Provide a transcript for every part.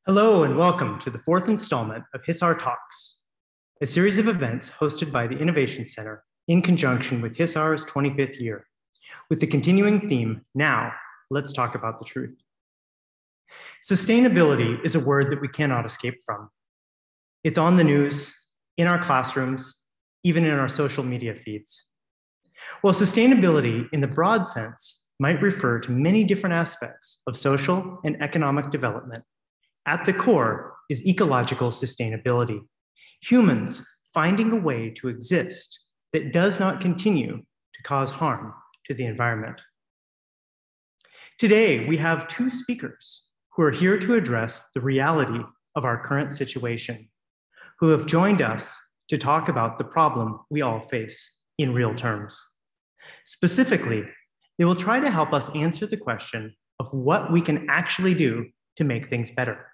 Hello and welcome to the fourth installment of Hisar Talks, a series of events hosted by the Innovation Center in conjunction with Hisar's 25th year, with the continuing theme, Now, Let's Talk About the Truth. Sustainability is a word that we cannot escape from. It's on the news, in our classrooms, even in our social media feeds. While sustainability in the broad sense might refer to many different aspects of social and economic development, at the core is ecological sustainability, humans finding a way to exist that does not continue to cause harm to the environment. Today, we have two speakers who are here to address the reality of our current situation, who have joined us to talk about the problem we all face in real terms. Specifically, they will try to help us answer the question of what we can actually do to make things better.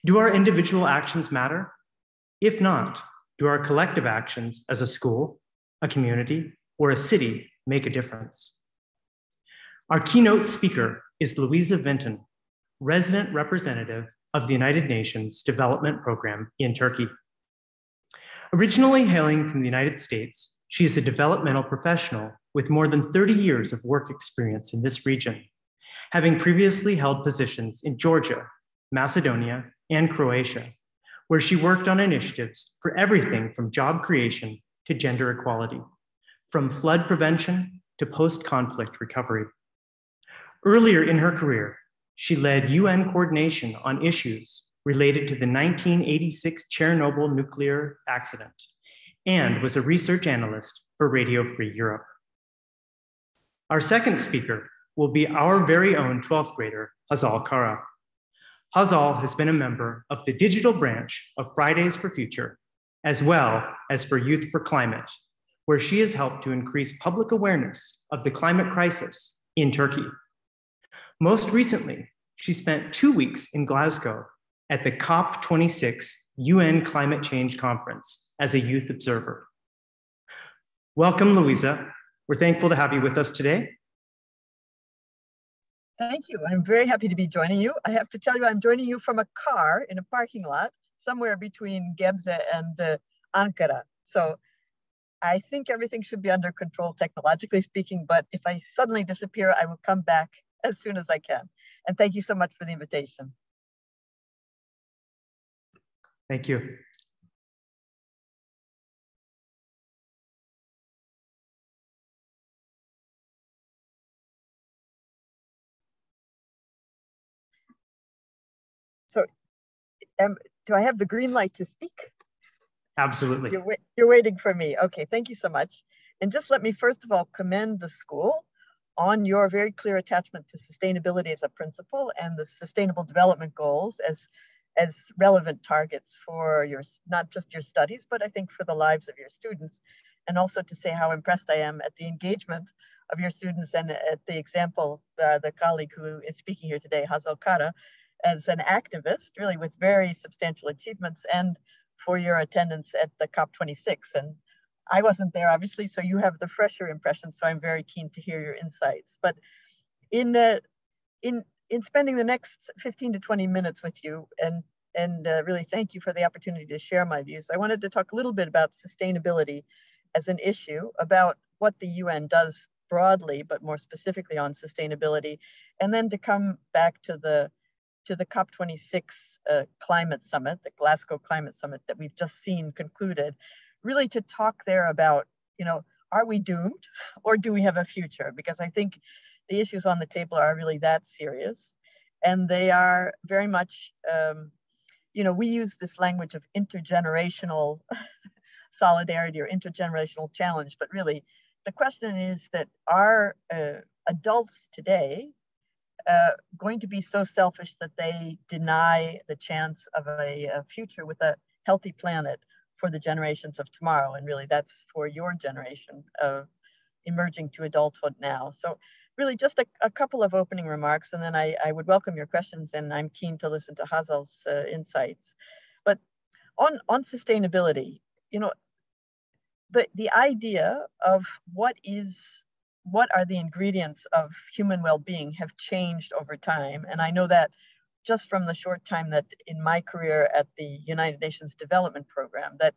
Do our individual actions matter? If not, do our collective actions as a school, a community, or a city make a difference? Our keynote speaker is Louisa Venton, resident representative of the United Nations Development Program in Turkey. Originally hailing from the United States, she is a developmental professional with more than 30 years of work experience in this region, having previously held positions in Georgia, Macedonia, and Croatia, where she worked on initiatives for everything from job creation to gender equality, from flood prevention to post-conflict recovery. Earlier in her career, she led UN coordination on issues related to the 1986 Chernobyl nuclear accident and was a research analyst for Radio Free Europe. Our second speaker will be our very own 12th grader, Hazal Kara. Hazal has been a member of the digital branch of Fridays for Future, as well as for Youth for Climate, where she has helped to increase public awareness of the climate crisis in Turkey. Most recently, she spent 2 weeks in Glasgow at the COP26 UN Climate Change Conference as a youth observer. Welcome, Louisa. We're thankful to have you with us today. Thank you. I'm very happy to be joining you. I have to tell you, I'm joining you from a car in a parking lot somewhere between Gebze and Ankara. So I think everything should be under control technologically speaking, but if I suddenly disappear, I will come back as soon as I can. And thank you so much for the invitation. Thank you. So do I have the green light to speak? Absolutely. You're waiting for me. Okay, thank you so much. And just let me first of all commend the school on your very clear attachment to sustainability as a principle and the sustainable development goals as relevant targets for your, not just your studies, but I think for the lives of your students. And also to say how impressed I am at the engagement of your students and at the example, the colleague who is speaking here today, Hazal Kara, as an activist, really with very substantial achievements, and for your attendance at the COP26. And I wasn't there, obviously, so you have the fresher impression, so I'm very keen to hear your insights. But in spending the next 15 to 20 minutes with you, and really thank you for the opportunity to share my views, I wanted to talk a little bit about sustainability as an issue, about what the UN does broadly, but more specifically on sustainability, and then to come back to the COP26 climate summit, the Glasgow climate summit that we've just seen concluded, really to talk there about, are we doomed or do we have a future? Because I think the issues on the table are really that serious. And they are very much, we use this language of intergenerational solidarity or intergenerational challenge, but really the question is that are adults today going to be so selfish that they deny the chance of a future with a healthy planet for the generations of tomorrow? And really that's for your generation of emerging to adulthood now. So really just a couple of opening remarks, and then I would welcome your questions, and I'm keen to listen to Hazal's insights. But on sustainability, the idea of what are the ingredients of human well-being have changed over time. And I know that just from the short time that in my career at the United Nations Development Program, that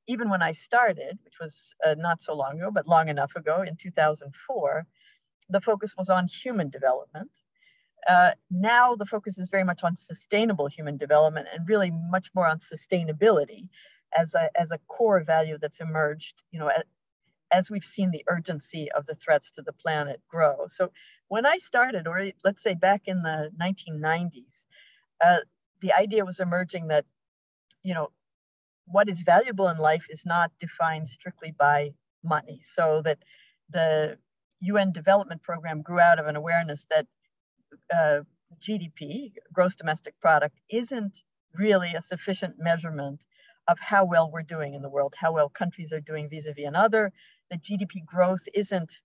even when I started, which was not so long ago, but long enough ago in 2004, the focus was on human development. Now the focus is very much on sustainable human development and really much more on sustainability as a core value that's emerged, as we've seen the urgency of the threats to the planet grow. So when I started, or let's say back in the 1990s, the idea was emerging that, what is valuable in life is not defined strictly by money. So that the UN Development Program grew out of an awareness that GDP, gross domestic product, isn't really a sufficient measurement of how well we're doing in the world, how well countries are doing vis-a-vis another. That GDP growth isn't,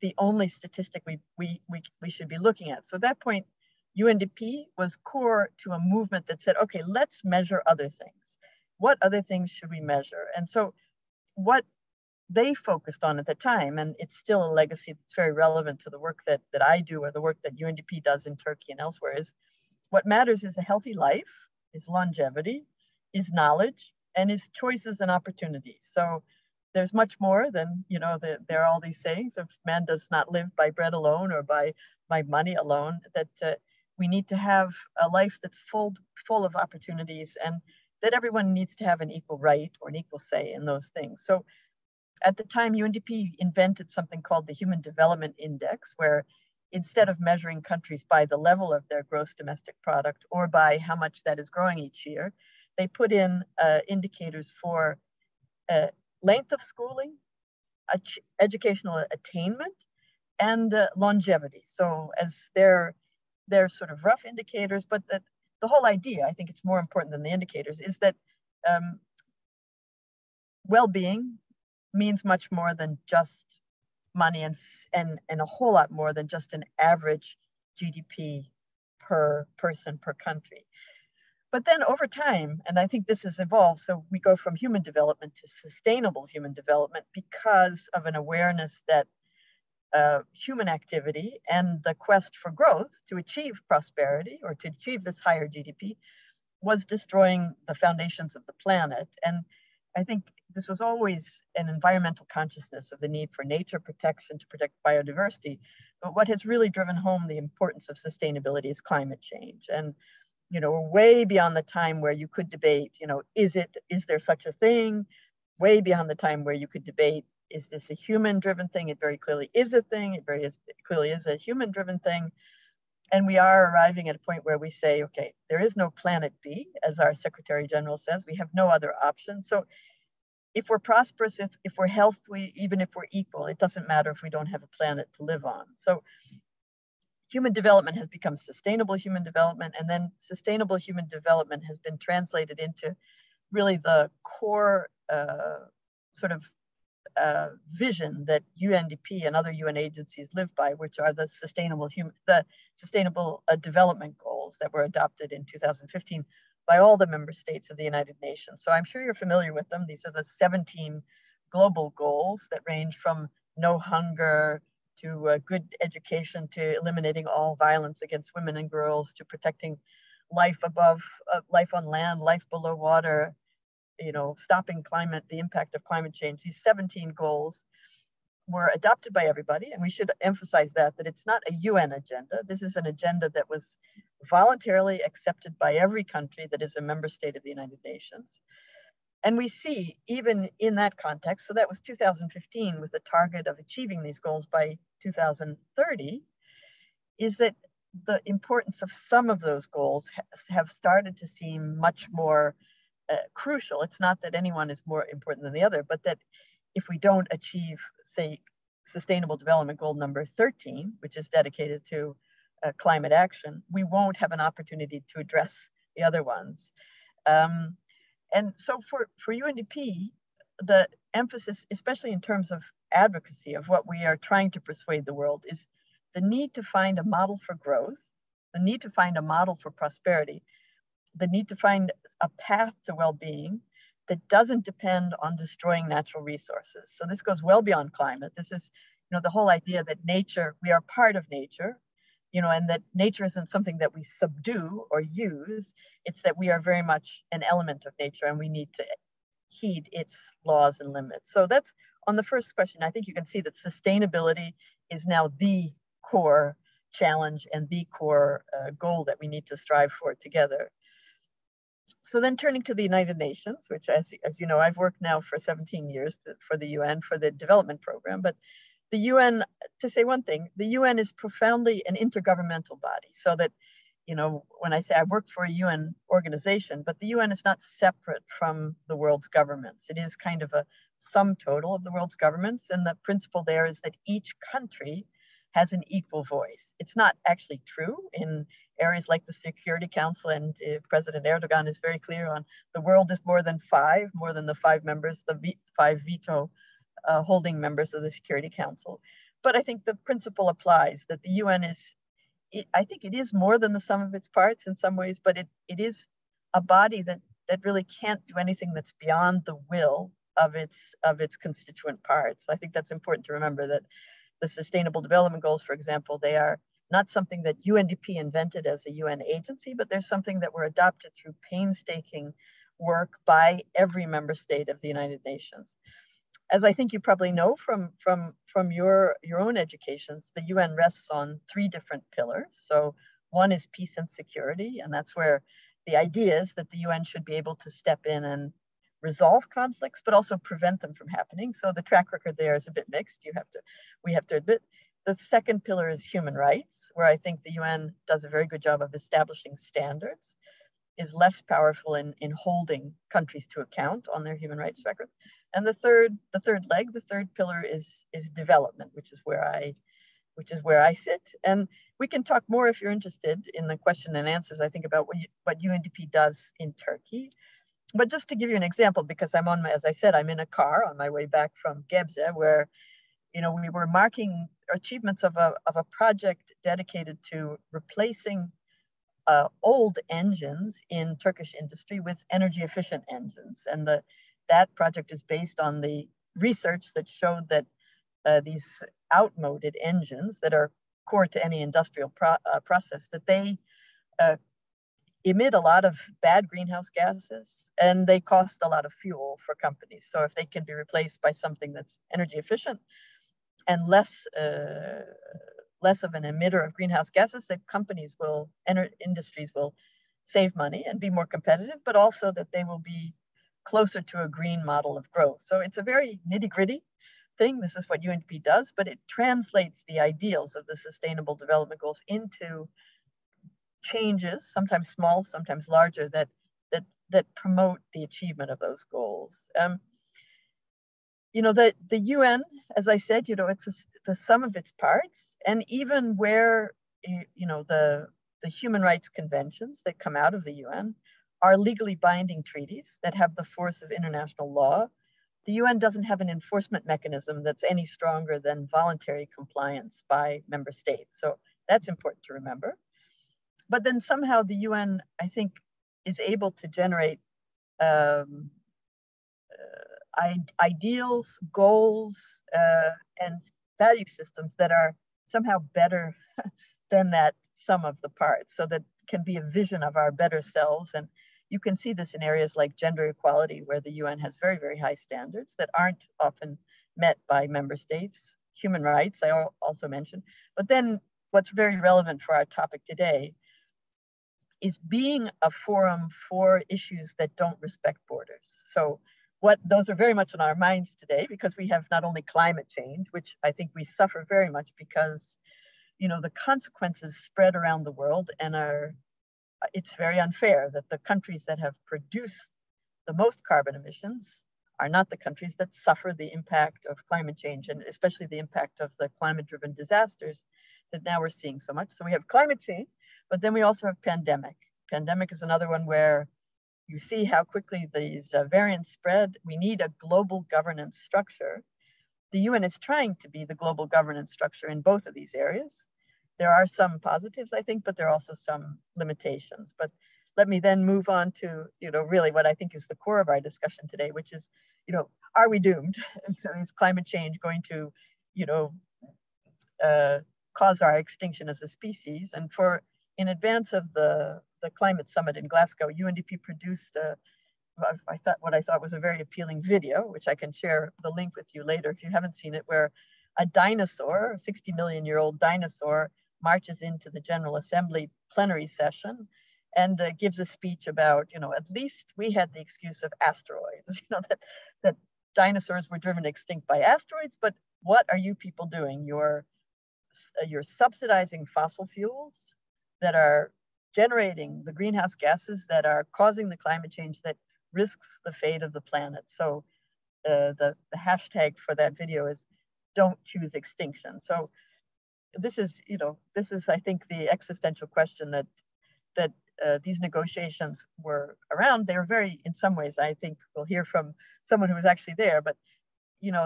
the only statistic we should be looking at. So at that point, UNDP was core to a movement that said, okay, let's measure other things. What other things should we measure? And so what they focused on at the time, and it's still a legacy that's very relevant to the work that I do or the work that UNDP does in Turkey and elsewhere, is what matters is a healthy life, is longevity, is knowledge, and is choices and opportunities. So there's much more than, there are all these sayings of man does not live by bread alone or by money alone, that we need to have a life that's full of opportunities, and that everyone needs to have an equal right or an equal say in those things. So at the time, UNDP invented something called the Human Development Index, where instead of measuring countries by the level of their gross domestic product or by how much that is growing each year, they put in indicators for length of schooling, educational attainment, and longevity. So as they're sort of rough indicators, but the whole idea, I think it's more important than the indicators, is that well-being means much more than just money and a whole lot more than just an average GDP per person per country. But then over time, and I think this has evolved, so we go from human development to sustainable human development because of an awareness that human activity and the quest for growth to achieve prosperity or to achieve this higher GDP was destroying the foundations of the planet. And I think this was always an environmental consciousness of the need for nature protection to protect biodiversity. But what has really driven home the importance of sustainability is climate change. And we're way beyond the time where you could debate, is there such a thing? Way beyond the time where you could debate, is this a human-driven thing? It very clearly is a thing. It very clearly is a human-driven thing. And we are arriving at a point where we say, okay, there is no planet B, as our Secretary General says. We have no other option. So if we're prosperous, if we're healthy, even if we're equal, it doesn't matter if we don't have a planet to live on. So human development has become sustainable human development, and then sustainable human development has been translated into really the core vision that UNDP and other UN agencies live by, which are the sustainable development goals that were adopted in 2015 by all the member states of the United Nations. So I'm sure you're familiar with them. These are the 17 global goals that range from no hunger to good education, to eliminating all violence against women and girls, to protecting life above, life on land, life below water, stopping the impact of climate change. These 17 goals were adopted by everybody. And we should emphasize that it's not a UN agenda. This is an agenda that was voluntarily accepted by every country that is a member state of the United Nations. And we see, even in that context, so that was 2015 with the target of achieving these goals by 2030, is that the importance of some of those goals have started to seem much more crucial. It's not that anyone is more important than the other, but that if we don't achieve, say, Sustainable Development Goal number 13, which is dedicated to climate action, we won't have an opportunity to address the other ones. And so for UNDP, the emphasis, especially in terms of advocacy of what we are trying to persuade the world, is the need to find a model for growth, the need to find a model for prosperity, the need to find a path to well-being that doesn't depend on destroying natural resources. So this goes well beyond climate. This is, the whole idea that nature, we are part of nature, and that nature isn't something that we subdue or use. It's that we are very much an element of nature and we need to heed its laws and limits. So that's on the first question. I think you can see that sustainability is now the core challenge and the core goal that we need to strive for together. So then turning to the United Nations, which as you know, I've worked now for 17 years for the UN, for the development program, but the UN, to say one thing, the UN is profoundly an intergovernmental body, so that, when I say I work for a UN organization, but the UN is not separate from the world's governments. It is kind of a sum total of the world's governments. And the principle there is that each country has an equal voice. It's not actually true in areas like the Security Council, and President Erdogan is very clear on the world is more than the five members, the five veto holding members of the Security Council. But I think the principle applies that the UN I think it is more than the sum of its parts in some ways, but it is a body that really can't do anything that's beyond the will of its constituent parts. I think that's important to remember, that the Sustainable Development Goals, for example, they are not something that UNDP invented as a UN agency, but they're something that were adopted through painstaking work by every member state of the United Nations. As I think you probably know from your own educations, the UN rests on three different pillars. So one is peace and security, and that's where the idea is that the UN should be able to step in and resolve conflicts, but also prevent them from happening. So the track record there is a bit mixed. We have to admit. The second pillar is human rights, where I think the UN does a very good job of establishing standards, is less powerful in holding countries to account on their human rights record. And the third pillar is development, which is where I sit. And we can talk more if you're interested in the question and answers, I think, about what UNDP does in Turkey. But just to give you an example, because as I said, I'm in a car on my way back from Gebze, where we were marking achievements of a project dedicated to replacing old engines in Turkish industry with energy efficient engines. And that project is based on the research that showed that these outmoded engines that are core to any industrial process, that they emit a lot of bad greenhouse gases and they cost a lot of fuel for companies. So if they can be replaced by something that's energy efficient and less of an emitter of greenhouse gases, that industries will save money and be more competitive, but also that they will be closer to a green model of growth. So it's a very nitty-gritty thing. This is what UNDP does, but it translates the ideals of the Sustainable Development Goals into changes, sometimes small, sometimes larger, that promote the achievement of those goals. The UN, as I said, it's the sum of its parts, and even where the human rights conventions that come out of the UN are legally binding treaties that have the force of international law, the UN doesn't have an enforcement mechanism that's any stronger than voluntary compliance by member states. So that's important to remember. But then somehow the UN, I think, is able to generate ideals, goals, and value systems that are somehow better than that sum of the parts, so that can be a vision of our better selves. And you can see this in areas like gender equality, where the UN has very, very high standards that aren't often met by member states. Human rights, I also mentioned. But then what's very relevant for our topic today is being a forum for issues that don't respect borders. So those are very much on our minds today, because we have not only climate change, which I think we suffer very much because, the consequences spread around the world, and it's very unfair that the countries that have produced the most carbon emissions are not the countries that suffer the impact of climate change, and especially the impact of the climate-driven disasters that now we're seeing so much. So we have climate change, but then we also have pandemic. Pandemic is another one where you see how quickly these variants spread. We need a global governance structure. The UN is trying to be the global governance structure in both of these areas. There are some positives, I think, but there are also some limitations. But let me then move on to, really what I think is the core of our discussion today, which is, are we doomed? Is climate change going to, cause our extinction as a species. And in advance of the climate summit in Glasgow, UNDP produced what I thought was a very appealing video, which I can share the link with you later if you haven't seen it, where a dinosaur, a 60 million year old dinosaur, marches into the General Assembly plenary session and gives a speech about, at least we had the excuse of asteroids, that dinosaurs were driven extinct by asteroids, but what are you people doing? You're subsidizing fossil fuels that are generating the greenhouse gases that are causing the climate change that risks the fate of the planet. So the hashtag for that video is "Don't choose extinction." So this is I think the existential question that these negotiations were around. They were very, in some ways, I think we'll hear from someone who was actually there, but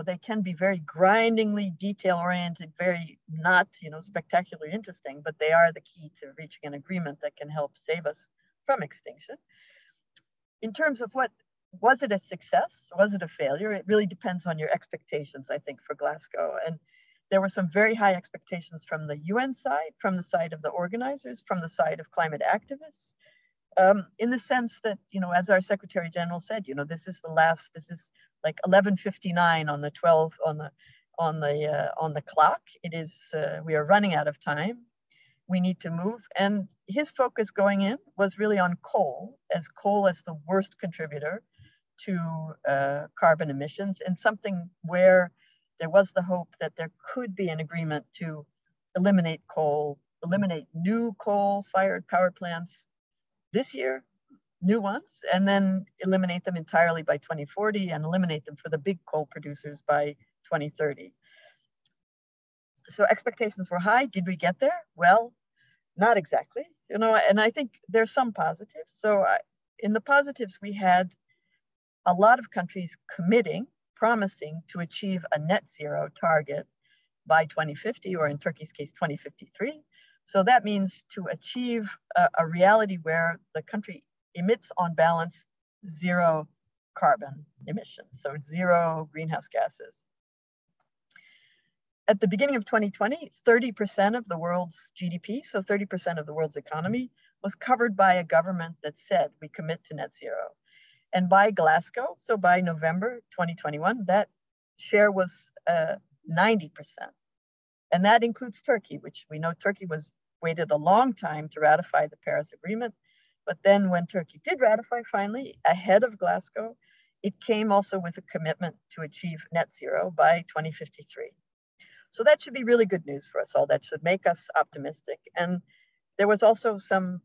they can be very grindingly detail-oriented, very not, spectacularly interesting, but they are the key to reaching an agreement that can help save us from extinction. In terms of was it a success? Was it a failure? It really depends on your expectations, I think, for Glasgow. And there were some very high expectations from the UN side, from the side of the organizers, from the side of climate activists, in the sense that, as our Secretary General said, this is like 11:59 on the 12 on the clock. It is we are running out of time. We need to move. And his focus going in was really on coal as the worst contributor to carbon emissions, and something where there was the hope that there could be an agreement to eliminate new coal-fired power plants this year, new ones, and then eliminate them entirely by 2040 and eliminate them for the big coal producers by 2030. So expectations were high. Did we get there? Well, not exactly, and I think there's some positives. So in the positives, we had a lot of countries promising to achieve a net zero target by 2050, or in Turkey's case, 2053. So that means to achieve a reality where the country emits on balance zero carbon emissions, so zero greenhouse gases. At the beginning of 2020, 30% of the world's GDP, so 30% of the world's economy, was covered by a government that said we commit to net zero. And by Glasgow, so by November 2021, that share was 90%. And that includes Turkey, which we know Turkey waited a long time to ratify the Paris Agreement. But then when Turkey did ratify finally, ahead of Glasgow, it came also with a commitment to achieve net zero by 2053. So that should be really good news for us all. That should make us optimistic. And there was also some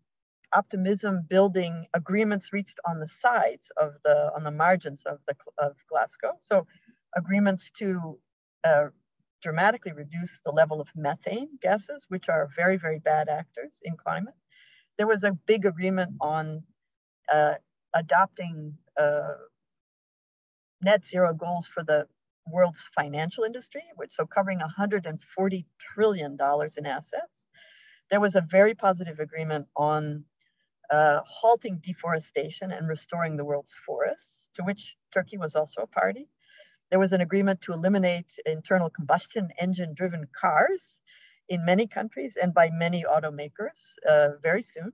optimism building agreements reached on the sides on the margins of Glasgow. So agreements to dramatically reduce the level of methane gases, which are very, very bad actors in climate. There was a big agreement on adopting net zero goals for the world's financial industry, covering $140 trillion in assets. There was a very positive agreement on halting deforestation and restoring the world's forests, to which Turkey was also a party. There was an agreement to eliminate internal combustion engine-driven cars in many countries and by many automakers very soon.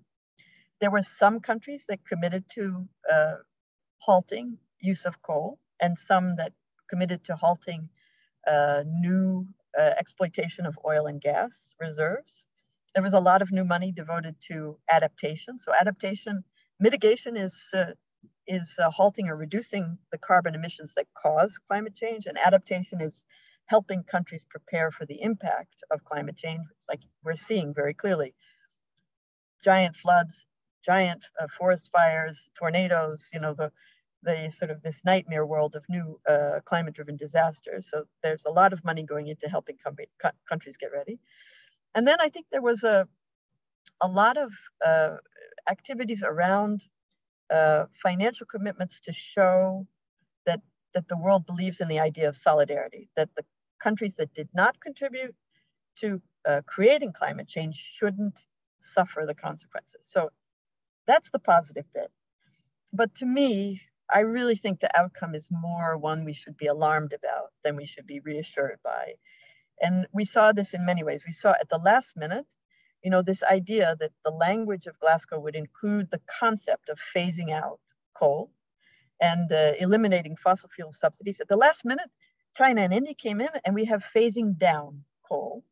There were some countries that committed to halting use of coal, and some that committed to halting new exploitation of oil and gas reserves. There was a lot of new money devoted to adaptation. So mitigation is halting or reducing the carbon emissions that cause climate change, and adaptation is helping countries prepare for the impact of climate change. It's like we're seeing very clearly giant floods, giant forest fires, tornadoes, the sort of this nightmare world of new climate-driven disasters. So there's a lot of money going into helping countries get ready. And then I think there was a lot of activities around financial commitments to show that the world believes in the idea of solidarity, that the countries that did not contribute to creating climate change shouldn't suffer the consequences. So that's the positive bit. But to me, I really think the outcome is more one we should be alarmed about than we should be reassured by. And we saw this in many ways. We saw at the last minute, this idea that the language of Glasgow would include the concept of phasing out coal and eliminating fossil fuel subsidies. At the last minute, China and India came in and we have phasing down coal,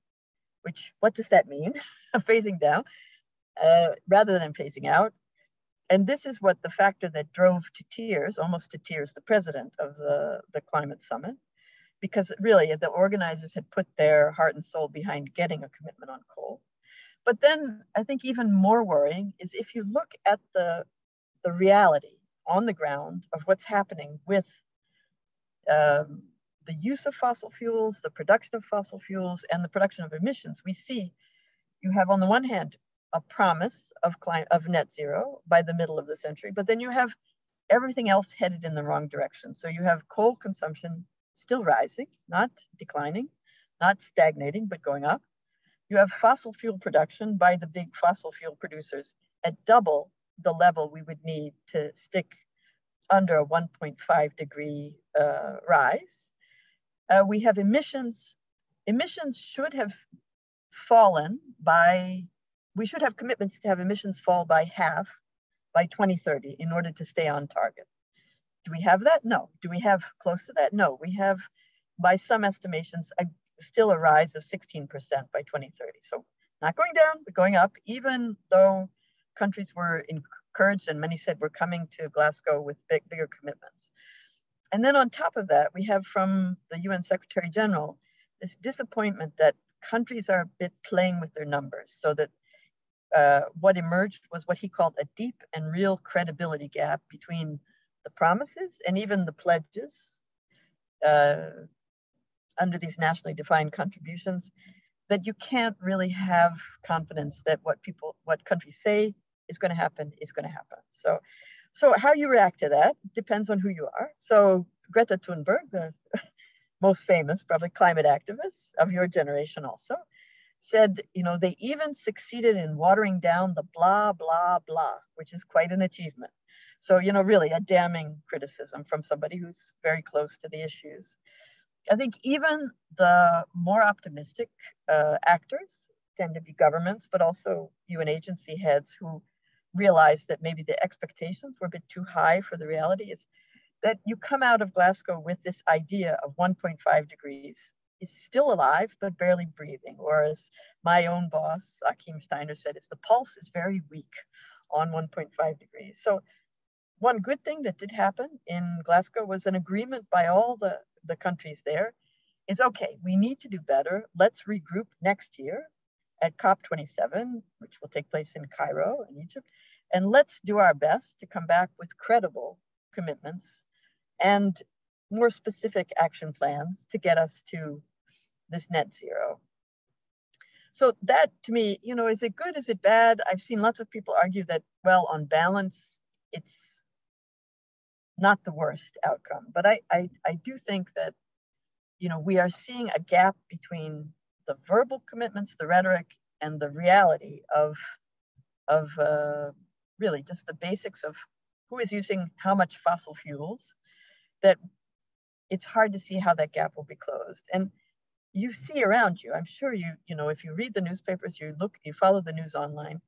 which, what does that mean? Phasing down rather than phasing out. And this is what the factor that drove to tears, almost to tears, the president of the climate summit, because really the organizers had put their heart and soul behind getting a commitment on coal. But then I think even more worrying is if you look at the reality on the ground of what's happening with the use of fossil fuels, the production of fossil fuels, and the production of emissions, we see you have on the one hand a promise of net zero by the middle of the century, but then you have everything else headed in the wrong direction. So you have coal consumption still rising, not declining, not stagnating, but going up. You have fossil fuel production by the big fossil fuel producers at double the level we would need to stick under a 1.5 degree rise. We have emissions. Emissions should have fallen by, we should have commitments to have emissions fall by half by 2030 in order to stay on target. Do we have that? No. Do we have close to that? No. We have, by some estimations, still a rise of 16% by 2030. So not going down, but going up, even though countries were encouraged and many said we're coming to Glasgow with bigger commitments. And then on top of that, we have from the UN Secretary General this disappointment that countries are a bit playing with their numbers, so that what emerged was what he called a deep and real credibility gap between the promises and even the pledges under these nationally defined contributions, that you can't really have confidence that what countries say is going to happen is going to happen. So how you react to that depends on who you are. So Greta Thunberg, the most famous, probably climate activist of your generation also, said, they even succeeded in watering down the blah, blah, blah, which is quite an achievement. So, really a damning criticism from somebody who's very close to the issues. I think even the more optimistic actors tend to be governments, but also UN agency heads who realize that maybe the expectations were a bit too high for the reality. Is that you come out of Glasgow with this idea of 1.5 degrees is still alive, but barely breathing. Or as my own boss, Achim Steiner, said, is the pulse is very weak on 1.5 degrees. So one good thing that did happen in Glasgow was an agreement by all the countries there is, okay, we need to do better. Let's regroup next year at COP27, which will take place in Cairo in Egypt. And let's do our best to come back with credible commitments and more specific action plans to get us to this net zero. So that, to me, is it good? Is it bad? I've seen lots of people argue that, well, on balance, it's not the worst outcome. But I do think that, we are seeing a gap between the verbal commitments, the rhetoric, and the reality of really just the basics of who is using how much fossil fuels, that it's hard to see how that gap will be closed. And you see around you, I'm sure if you read the newspapers, you follow the news online,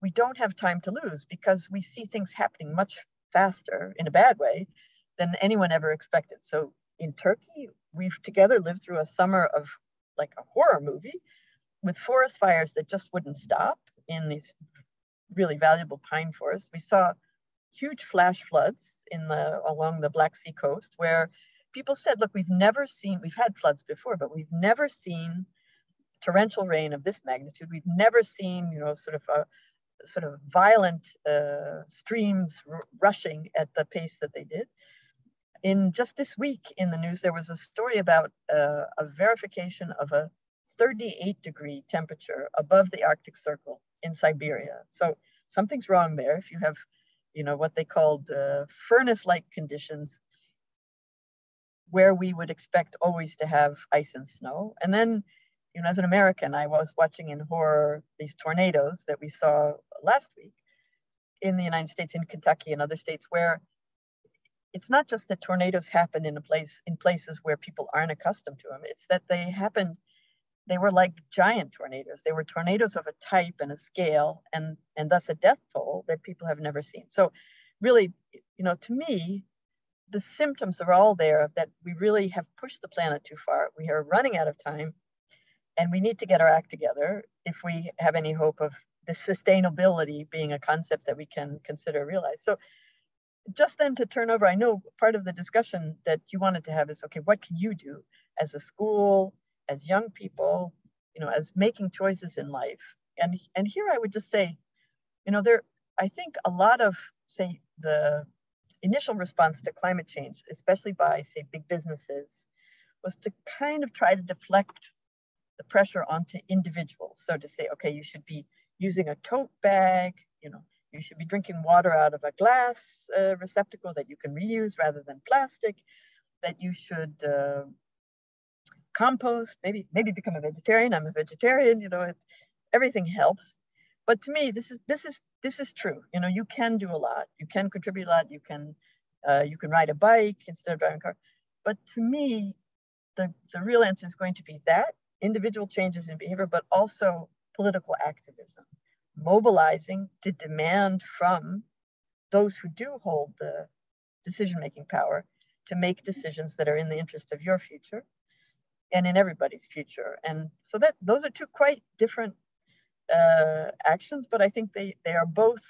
we don't have time to lose because we see things happening much faster in a bad way than anyone ever expected. So in Turkey, we've together lived through a summer of like a horror movie with forest fires that just wouldn't stop in these really valuable pine forests. We saw huge flash floods along the Black Sea coast where people said, look, we've had floods before, but we've never seen torrential rain of this magnitude. We've never seen, sort of violent streams rushing at the pace that they did. In just this week in the news, there was a story about a verification of a 38-degree temperature above the Arctic Circle in Siberia. So something's wrong there. If you have, what they called furnace-like conditions where we would expect always to have ice and snow. And then, as an American, I was watching in horror these tornadoes that we saw last week in the United States, in Kentucky and other states, where it's not just that tornadoes happen in places where people aren't accustomed to them. It's that they happen they were like giant tornadoes. They were tornadoes of a type and a scale, and thus a death toll that people have never seen. So really, to me, the symptoms are all there that we really have pushed the planet too far. We are running out of time, and we need to get our act together if we have any hope of the sustainability being a concept that we can consider realize. So just then to turn over, I know part of the discussion that you wanted to have is, okay, what can you do as a school, as young people, as making choices in life? And here I would just say, I think a lot of, say, the initial response to climate change, especially by, say, big businesses, was to kind of try to deflect the pressure onto individuals. So to say, okay, you should be using a tote bag, you should be drinking water out of a glass receptacle that you can reuse rather than plastic, that you should compost, maybe become a vegetarian. I'm a vegetarian, everything helps. But to me, this is true. You can do a lot. You can contribute a lot. You can ride a bike instead of driving a car. But to me, the real answer is going to be that individual changes in behavior, but also political activism, mobilizing to demand from those who do hold the decision-making power to make decisions that are in the interest of your future and in everybody's future. And so those are two quite different actions, but I think they are both,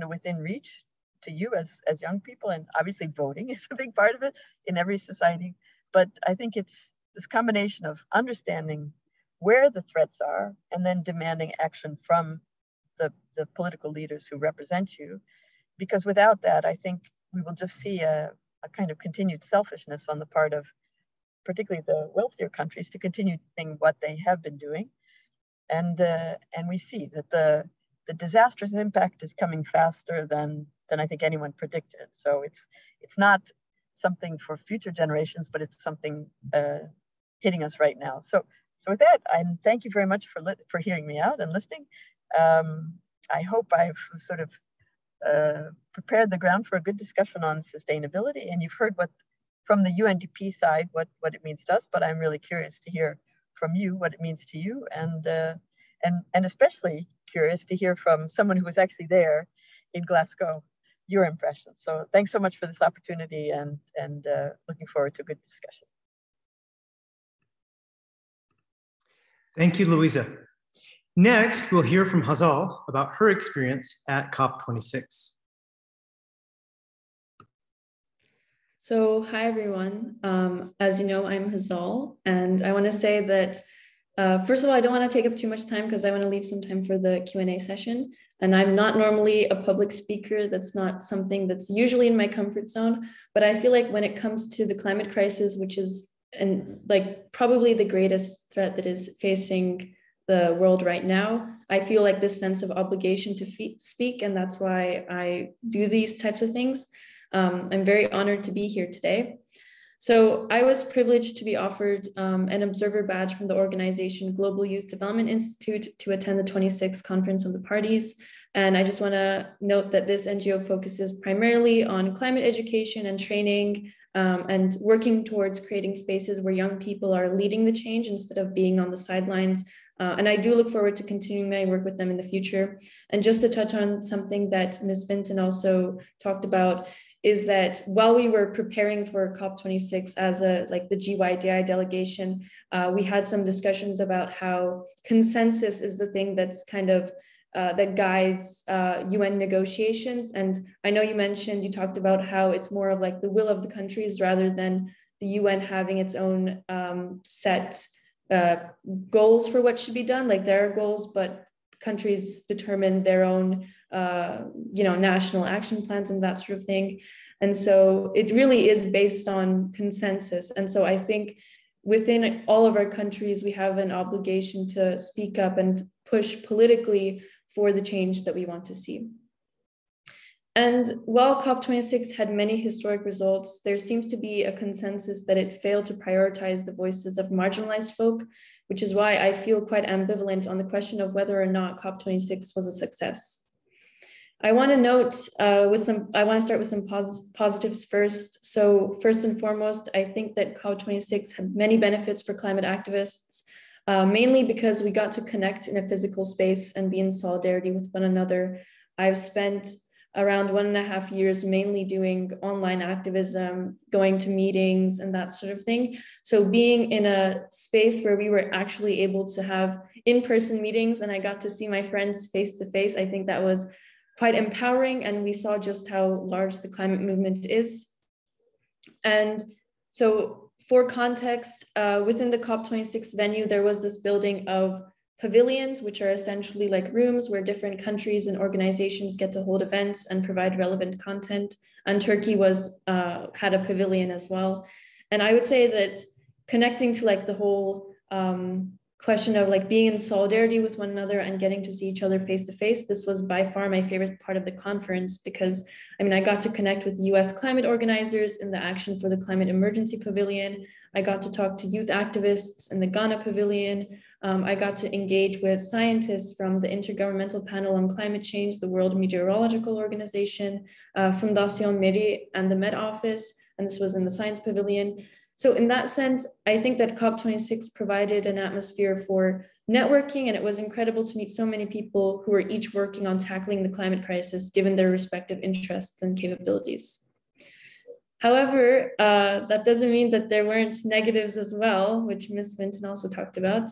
within reach to you as young people, and obviously voting is a big part of it in every society. But I think it's this combination of understanding where the threats are and then demanding action from the political leaders who represent you. Because without that, I think we will just see a kind of continued selfishness on the part of particularly the wealthier countries to continue doing what they have been doing. And we see that the disastrous impact is coming faster than I think anyone predicted. So it's not something for future generations, but it's something hitting us right now. So with that, thank you very much for hearing me out and listening. I hope I've sort of prepared the ground for a good discussion on sustainability, and you've heard from the UNDP side what it means to us, but I'm really curious to hear from you what it means to you, and especially curious to hear from someone who was actually there in Glasgow, your impressions. So thanks so much for this opportunity, and looking forward to a good discussion. Thank you, Louisa. Next, we'll hear from Hazal about her experience at COP26. So, hi everyone. As you know, I'm Hazal, and I want to say that, first of all, I don't want to take up too much time because I want to leave some time for the Q&A session. And I'm not normally a public speaker. That's not something that's usually in my comfort zone. But I feel like when it comes to the climate crisis, which is probably the greatest threat that is facing the world right now, I feel like this sense of obligation to speak, and that's why I do these types of things. I'm very honored to be here today. So I was privileged to be offered an observer badge from the organization Global Youth Development Institute to attend the 26th Conference of the Parties. And I just want to note that this NGO focuses primarily on climate education and training, and working towards creating spaces where young people are leading the change instead of being on the sidelines. And I do look forward to continuing my work with them in the future. And just to touch on something that Ms. Vinton also talked about, is that while we were preparing for COP26 as the GYDI delegation, we had some discussions about how consensus is the thing that's kind of that guides UN negotiations. And I know you talked about how it's more of like the will of the countries rather than the UN having its own set goals for what should be done. Like there are goals, but countries determine their own national action plans and that sort of thing. And so it really is based on consensus. And so I think within all of our countries, we have an obligation to speak up and push politically for the change that we want to see. And while COP26 had many historic results, there seems to be a consensus that it failed to prioritize the voices of marginalized folk, which is why I feel quite ambivalent on the question of whether or not COP26 was a success. I want to start with some positives first. So first and foremost, I think that COP26 had many benefits for climate activists. mainly because we got to connect in a physical space and be in solidarity with one another. I've spent around 1.5 years mainly doing online activism, going to meetings and that sort of thing. So being in a space where we were actually able to have in-person meetings and I got to see my friends face to face, I think that was quite empowering, and we saw just how large the climate movement is. And so for context, within the COP26 venue, there was this building of pavilions, which are essentially like rooms where different countries and organizations get to hold events and provide relevant content. And Turkey was had a pavilion as well. And I would say that connecting to like the whole question of like being in solidarity with one another and getting to see each other face to face, this was by far my favorite part of the conference, because I mean, I got to connect with US climate organizers in the Action for the Climate Emergency Pavilion. I got to talk to youth activists in the Ghana Pavilion. I got to engage with scientists from the Intergovernmental Panel on Climate Change, the World Meteorological Organization, Fundación MERI, and the Met Office, and this was in the Science Pavilion. So in that sense, I think that COP26 provided an atmosphere for networking, and it was incredible to meet so many people who were each working on tackling the climate crisis, given their respective interests and capabilities. However, that doesn't mean that there weren't negatives as well, which Ms. Vinton also talked about.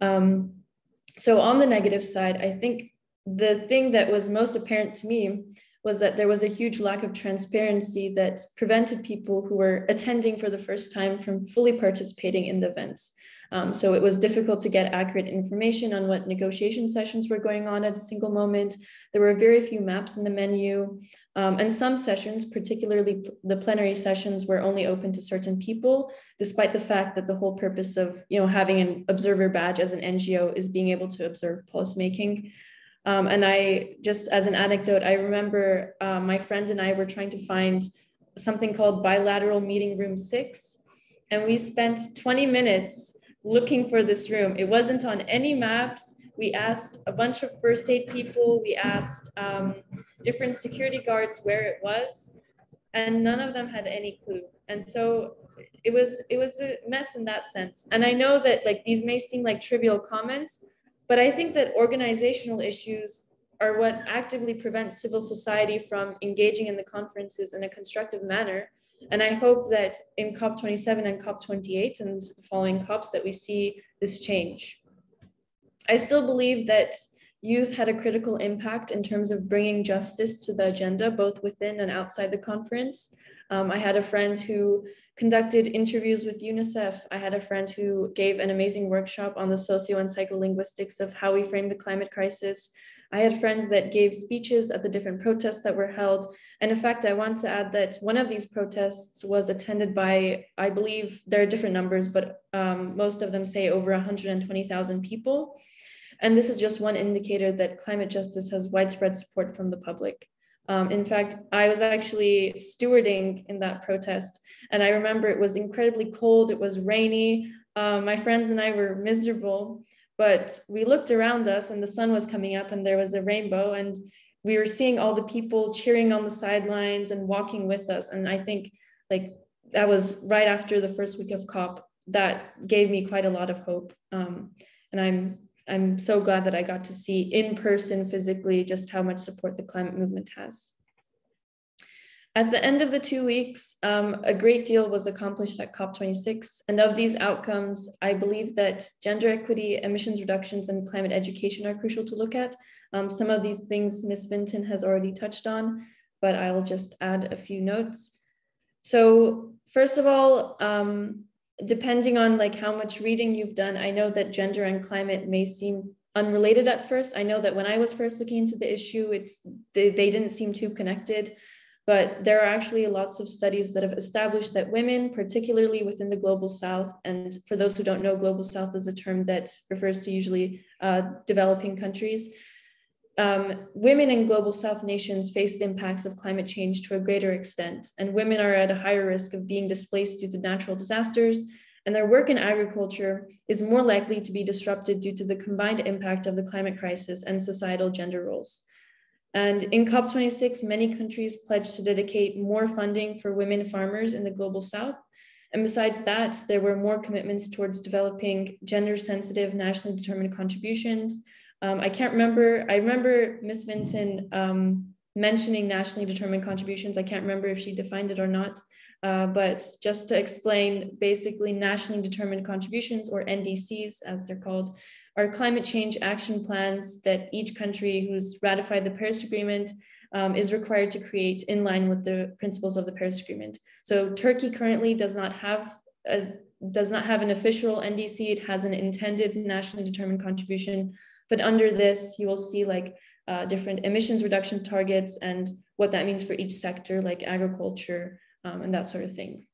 So on the negative side, I think the thing that was most apparent to me was that there was a huge lack of transparency that prevented people who were attending for the first time from fully participating in the events. So it was difficult to get accurate information on what negotiation sessions were going on at a single moment. There were very few maps in the menu, and some sessions, particularly the plenary sessions, were only open to certain people, despite the fact that the whole purpose of having an observer badge as an NGO is being able to observe policymaking. And I, just as an anecdote, I remember my friend and I were trying to find something called Bilateral Meeting Room 6, and we spent 20 minutes looking for this room. It wasn't on any maps. We asked a bunch of first aid people. We asked different security guards where it was, and none of them had any clue. And so it was a mess in that sense. And I know that like these may seem like trivial comments, but I think that organizational issues are what actively prevent civil society from engaging in the conferences in a constructive manner. And I hope that in COP27 and COP28 and the following COPs that we see this change. I still believe that youth had a critical impact in terms of bringing justice to the agenda, both within and outside the conference. I had a friend who conducted interviews with UNICEF. I had a friend who gave an amazing workshop on the socio and psycholinguistics of how we frame the climate crisis. I had friends that gave speeches at the different protests that were held. And in fact, I want to add that one of these protests was attended by, I believe there are different numbers, but most of them say over 120,000 people. And this is just one indicator that climate justice has widespread support from the public. In fact, I was actually stewarding in that protest, and I remember it was incredibly cold, it was rainy, my friends and I were miserable, but we looked around us and the sun was coming up and there was a rainbow, and we were seeing all the people cheering on the sidelines and walking with us. And I think like that was right after the first week of COP. That gave me quite a lot of hope. And I'm so glad that I got to see in person, physically, just how much support the climate movement has. At the end of the 2 weeks, a great deal was accomplished at COP26. And of these outcomes, I believe that gender equity, emissions reductions, and climate education are crucial to look at. Some of these things Ms. Vinton has already touched on, but I'll just add a few notes. So first of all, depending on like how much reading you've done, I know that gender and climate may seem unrelated at first. I know that when I was first looking into the issue, they didn't seem too connected, but there are actually lots of studies that have established that women, particularly within the Global South, and for those who don't know, Global South is a term that refers to usually developing countries. Women in Global South nations face the impacts of climate change to a greater extent, and women are at a higher risk of being displaced due to natural disasters, and their work in agriculture is more likely to be disrupted due to the combined impact of the climate crisis and societal gender roles. And in COP26, many countries pledged to dedicate more funding for women farmers in the Global South. And besides that, there were more commitments towards developing gender-sensitive, nationally determined contributions. I remember Ms. Vinton mentioning nationally determined contributions. I can't remember if she defined it or not, but just to explain, basically nationally determined contributions, or NDCs as they're called, are climate change action plans that each country who's ratified the Paris Agreement is required to create in line with the principles of the Paris Agreement. So Turkey currently does not have an official NDC. It has an intended nationally determined contribution, but under this, you will see like different emissions reduction targets and what that means for each sector, like agriculture and that sort of thing.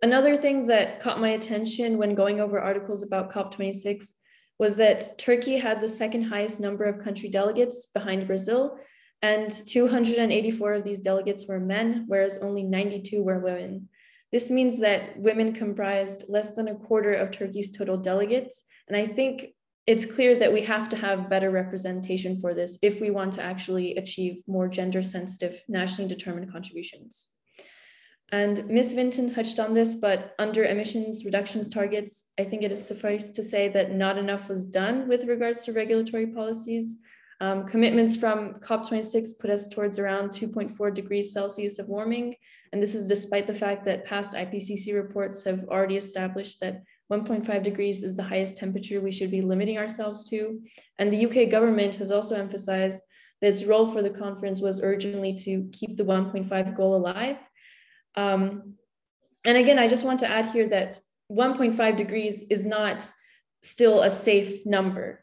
Another thing that caught my attention when going over articles about COP26 was that Turkey had the second highest number of country delegates behind Brazil, and 284 of these delegates were men, whereas only 92 were women. This means that women comprised less than a quarter of Turkey's total delegates, and I think it's clear that we have to have better representation for this if we want to actually achieve more gender-sensitive, nationally determined contributions. And Ms. Vinton touched on this, but under emissions reductions targets, I think it is suffice to say that not enough was done with regards to regulatory policies. Commitments from COP26 put us towards around 2.4 degrees Celsius of warming. And this is despite the fact that past IPCC reports have already established that 1.5 degrees is the highest temperature we should be limiting ourselves to. And the UK government has also emphasized that its role for the conference was urgently to keep the 1.5 goal alive. And again, I just want to add here that 1.5 degrees is not still a safe number.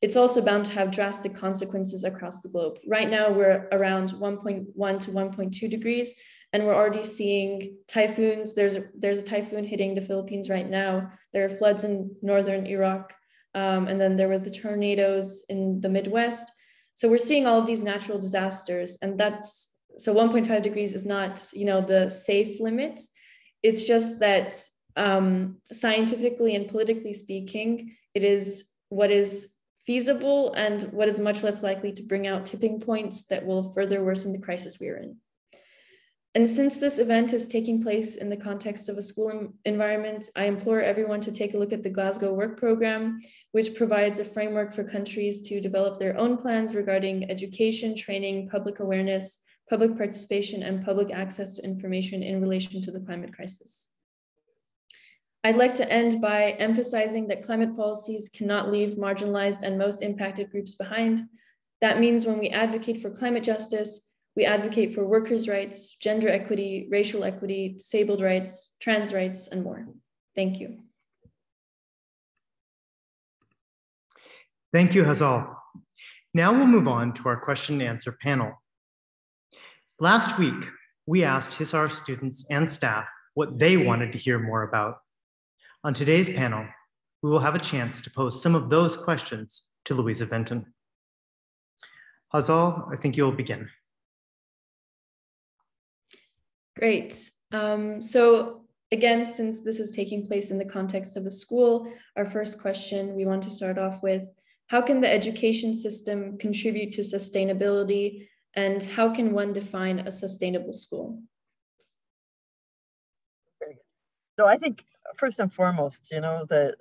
It's also bound to have drastic consequences across the globe. Right now, we're around 1.1 to 1.2 degrees, and we're already seeing typhoons. There's a typhoon hitting the Philippines right now. There are floods in northern Iraq, and then there were the tornadoes in the Midwest. So we're seeing all of these natural disasters, and so 1.5 degrees is not, the safe limit. It's just that scientifically and politically speaking, it is what is feasible and what is much less likely to bring out tipping points that will further worsen the crisis we're in. And since this event is taking place in the context of a school environment, I implore everyone to take a look at the Glasgow Work Programme, which provides a framework for countries to develop their own plans regarding education, training, public awareness, public participation, and public access to information in relation to the climate crisis. I'd like to end by emphasizing that climate policies cannot leave marginalized and most impacted groups behind. That means when we advocate for climate justice, we advocate for workers' rights, gender equity, racial equity, disabled rights, trans rights, and more. Thank you. Thank you, Hazal. Now we'll move on to our question and answer panel. Last week, we asked Hisar students and staff what they wanted to hear more about. On today's panel, we will have a chance to pose some of those questions to Louisa Venton. Hazal, I think you'll begin. Great. So again, since this is taking place in the context of a school, our first question we want to start off with, how can the education system contribute to sustainability, and how can one define a sustainable school? So I think first and foremost, the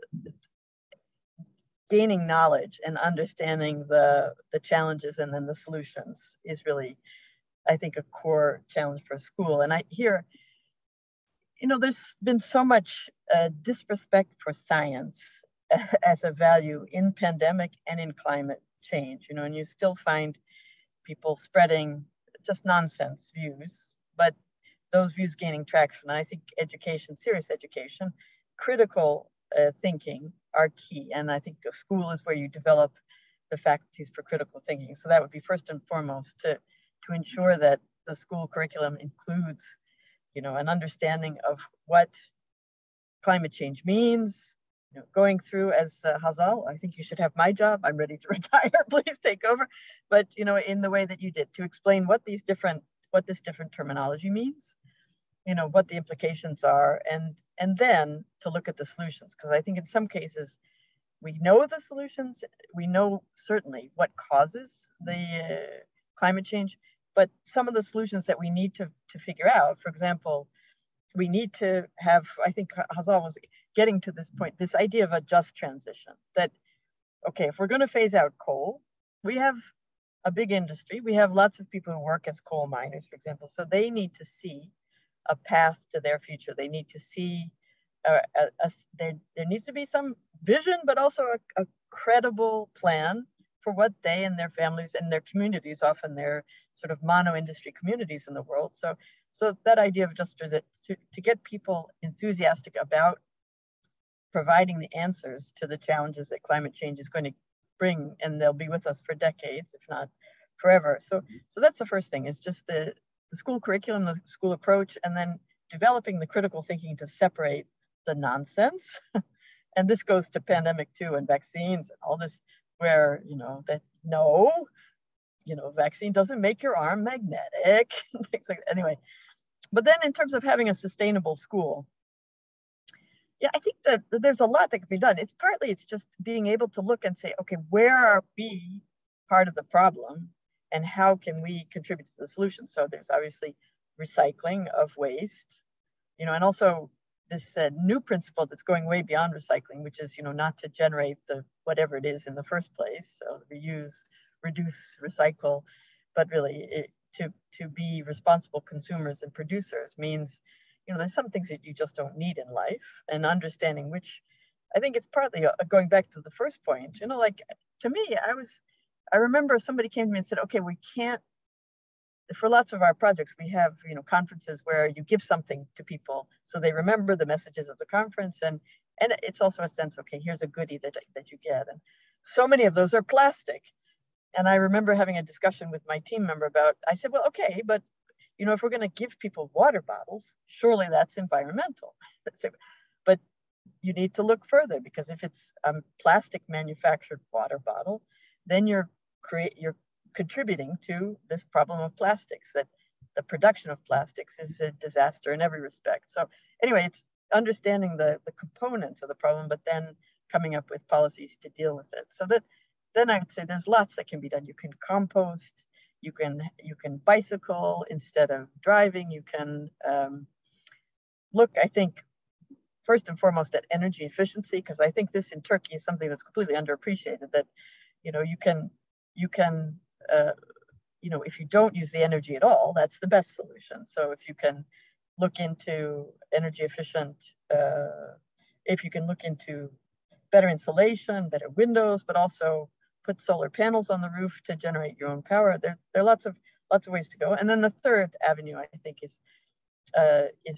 gaining knowledge and understanding the challenges and then the solutions is really, I think, a core challenge for a school. And there's been so much disrespect for science as a value in pandemic and in climate change, and you still find people spreading just nonsense views, but those views gaining traction. And I think education, serious education, critical thinking are key. And I think a school is where you develop the faculties for critical thinking. So that would be first and foremost to ensure that the school curriculum includes, an understanding of what climate change means. Going through as Hazal, I think you should have my job. I'm ready to retire. Please take over. But in the way that you did, to explain what this different terminology means, what the implications are, and then to look at the solutions. Because I think in some cases we know the solutions. We know certainly what causes the climate change, but some of the solutions that we need to figure out, for example, we need to have, I think Hazal was getting to this point, this idea of a just transition, that, okay, if we're going to phase out coal, we have a big industry. We have lots of people who work as coal miners, for example. So they need to see a path to their future. They need to see, there needs to be some vision, but also a credible plan for what they and their families and their communities, often their sort of mono-industry communities in the world. So that idea of just to get people enthusiastic about providing the answers to the challenges that climate change is going to bring, and they'll be with us for decades, if not forever. So that's the first thing, is just the school curriculum, the school approach, and then developing the critical thinking to separate the nonsense. And this goes to pandemic too, and vaccines and all this, where, vaccine doesn't make your arm magnetic, things like that. Anyway, but then in terms of having a sustainable school, yeah, I think that there's a lot that can be done. It's just being able to look and say, okay, where are we part of the problem and how can we contribute to the solution? So there's obviously recycling of waste, and also this new principle that's going way beyond recycling, which is, not to generate the whatever it is in the first place. So reuse, reduce, recycle, but really to be responsible consumers and producers means, there's some things that you just don't need in life, and understanding which, I think it's partly going back to the first point, like to me, I remember somebody came to me and said, okay, we can't, for lots of our projects, we have, conferences where you give something to people so they remember the messages of the conference. And it's also a sense, okay, here's a goodie that you get. And so many of those are plastic. And I remember having a discussion with my team member I said, well, okay, but if we're going to give people water bottles, surely that's environmental. But you need to look further, because if it's a plastic manufactured water bottle, then you're contributing to this problem of plastics, that the production of plastics is a disaster in every respect. So anyway, it's understanding the components of the problem, but then coming up with policies to deal with it. So that then I would say there's lots that can be done. You can compost, you can bicycle instead of driving. You can look, I think, first and foremost at energy efficiency, because I think this in Turkey is something that's completely underappreciated, that, you can if you don't use the energy at all, that's the best solution. So if you can look into energy efficient, if you can look into better insulation, better windows, but also put solar panels on the roof to generate your own power, there are lots of ways to go. And then the third avenue, I think, is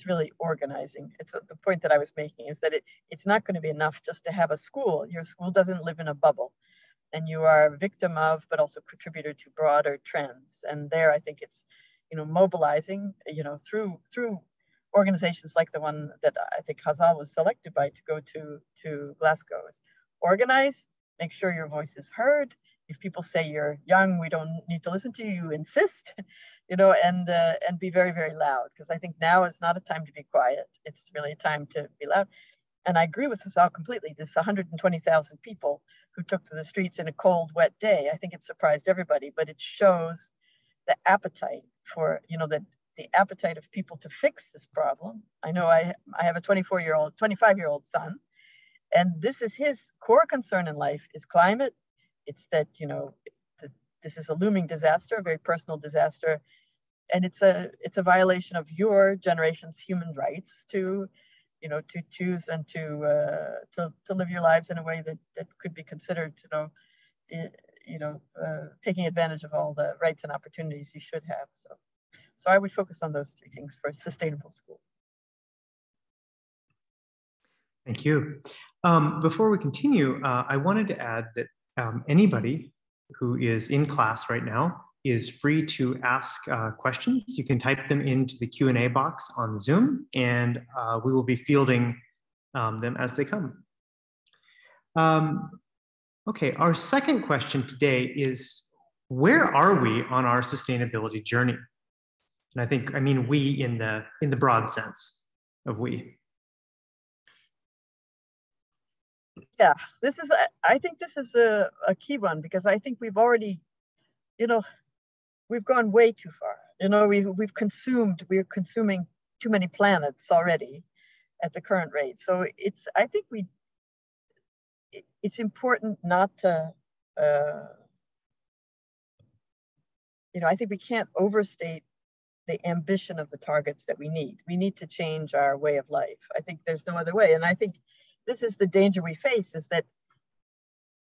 really organizing. It's the point that I was making, is that it's not going to be enough just to have a school. Your school doesn't live in a bubble, and you are a victim of, but also contributor to broader trends. And there, I think it's, mobilizing, through organizations like the one that I think Hazal was selected by to go to Glasgow. Is organize, make sure your voice is heard. If people say you're young, we don't need to listen to you, you insist, and be very, very loud. Because I think now is not a time to be quiet. It's really a time to be loud. And I agree with Hazal completely. This 120,000 people who took to the streets in a cold, wet day, I think it surprised everybody, but it shows the appetite for, the appetite of people to fix this problem. I know I have a 25-year-old son, and this is his core concern in life, is climate. It's that, this is a looming disaster, a very personal disaster. And it's a violation of your generation's human rights to choose and to live your lives in a way that could be considered, taking advantage of all the rights and opportunities you should have. So I would focus on those three things for sustainable schools. Thank you. Before we continue, I wanted to add that anybody who is in class right now is free to ask questions. You can type them into the Q&A box on Zoom, and we will be fielding them as they come. Okay, our second question today is, where are we on our sustainability journey? And I mean we in the broad sense of we. Yeah, I think this is a key one, because I think we've already, we've gone way too far. We're consuming too many planets already at the current rate. So I think it's important not to, I think we can't overstate the ambition of the targets that we need. We need to change our way of life. I think there's no other way. And I think this is the danger we face, is that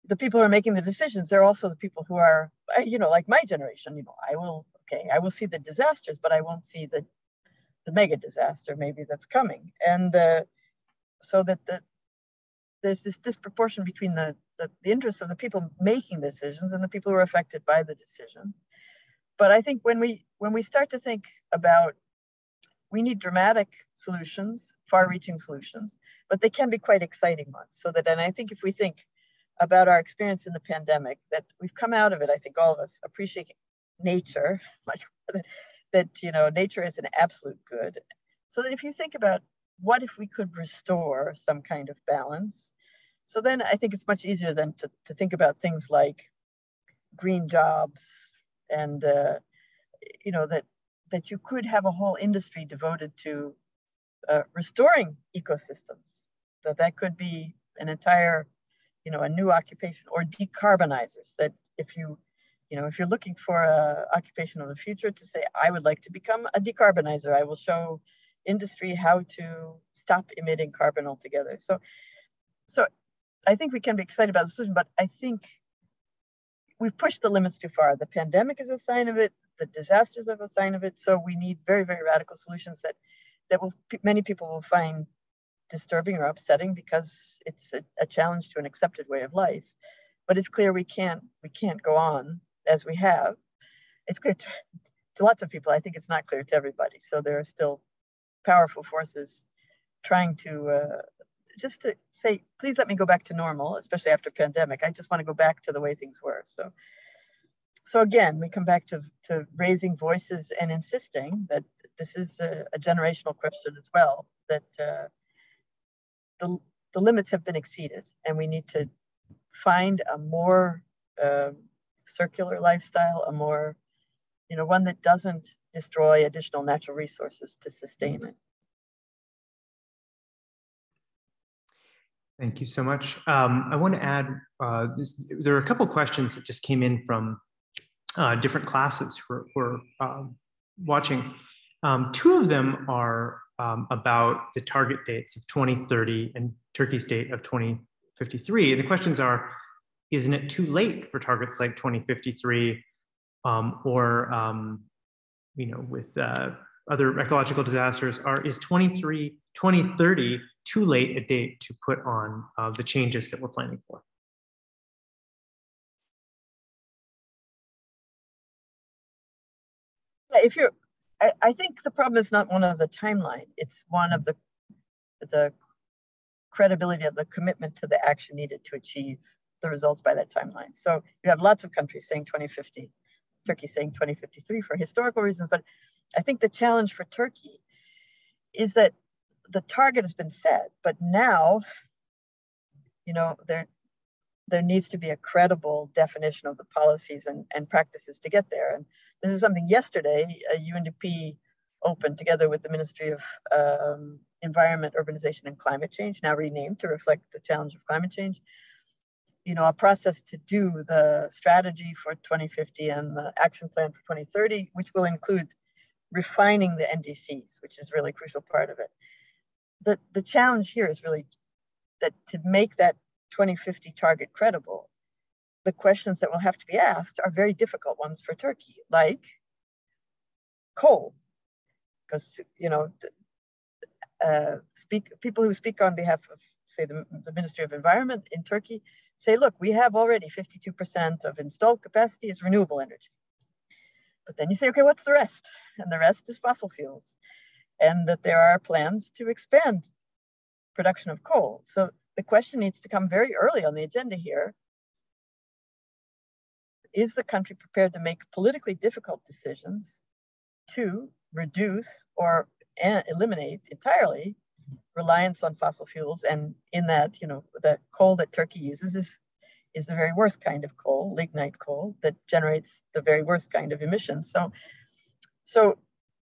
the people who are making the decisions, they're also the people who are, like my generation, I will see the disasters, but I won't see the mega disaster maybe that's coming. And so that there's this disproportion between the interests of the people making decisions and the people who are affected by the decisions. But I think when we start to think about, we need dramatic solutions, far-reaching solutions, but they can be quite exciting ones. And I think if we think about our experience in the pandemic, that we've come out of it, I think all of us appreciate nature much more, that nature is an absolute good. So that if you think about what if we could restore some kind of balance, so then I think it's much easier then to think about things like green jobs, and that you could have a whole industry devoted to restoring ecosystems. That could be an entire, a new occupation, or decarbonizers. That if you're looking for an occupation of the future, to say, I would like to become a decarbonizer. I will show industry how to stop emitting carbon altogether. So I think we can be excited about the solution, but I think we've pushed the limits too far. The pandemic is a sign of it. The disasters are a sign of it. So we need very, very radical solutions that many people will find disturbing or upsetting, because it's a challenge to an accepted way of life. But it's clear we can't go on as we have. It's clear to lots of people. I think it's not clear to everybody. So there are still powerful forces trying to just to say, please let me go back to normal, especially after pandemic. I just want to go back to the way things were. So again, we come back to raising voices and insisting that this is a generational question as well, that the limits have been exceeded, and we need to find a more circular lifestyle, a more, one that doesn't destroy additional natural resources to sustain it. Thank you so much. I want to add, there are a couple of questions that just came in from different classes who are watching. Two of them are about the target dates of 2030 and Turkey's date of 2053. And the questions are, isn't it too late for targets like 2053 with other ecological disasters? Is 2030 too late a date to put on the changes that we're planning for? I think the problem is not one of the timeline. It's one of the credibility of the commitment to the action needed to achieve the results by that timeline. So you have lots of countries saying 2050, Turkey saying 2053 for historical reasons. But I think the challenge for Turkey is that the target has been set, but now, there needs to be a credible definition of the policies and practices to get there. And this is something yesterday, UNDP opened together with the Ministry of Environment, Urbanization, and Climate Change, now renamed to reflect the challenge of climate change, a process to do the strategy for 2050 and the action plan for 2030, which will include refining the NDCs, which is really a crucial part of it. The challenge here is really that to make that 2050 target credible, the questions that will have to be asked are very difficult ones for Turkey, like coal, because people who speak on behalf of, say, the Ministry of Environment in Turkey say, look, we have already 52% of installed capacity is renewable energy. But then you say, okay, what's the rest? And the rest is fossil fuels, and that there are plans to expand production of coal. So the question needs to come very early on the agenda here. Is the country prepared to make politically difficult decisions to reduce or eliminate entirely reliance on fossil fuels? And in that, the coal that Turkey uses is the very worst kind of coal, lignite coal, that generates the very worst kind of emissions. So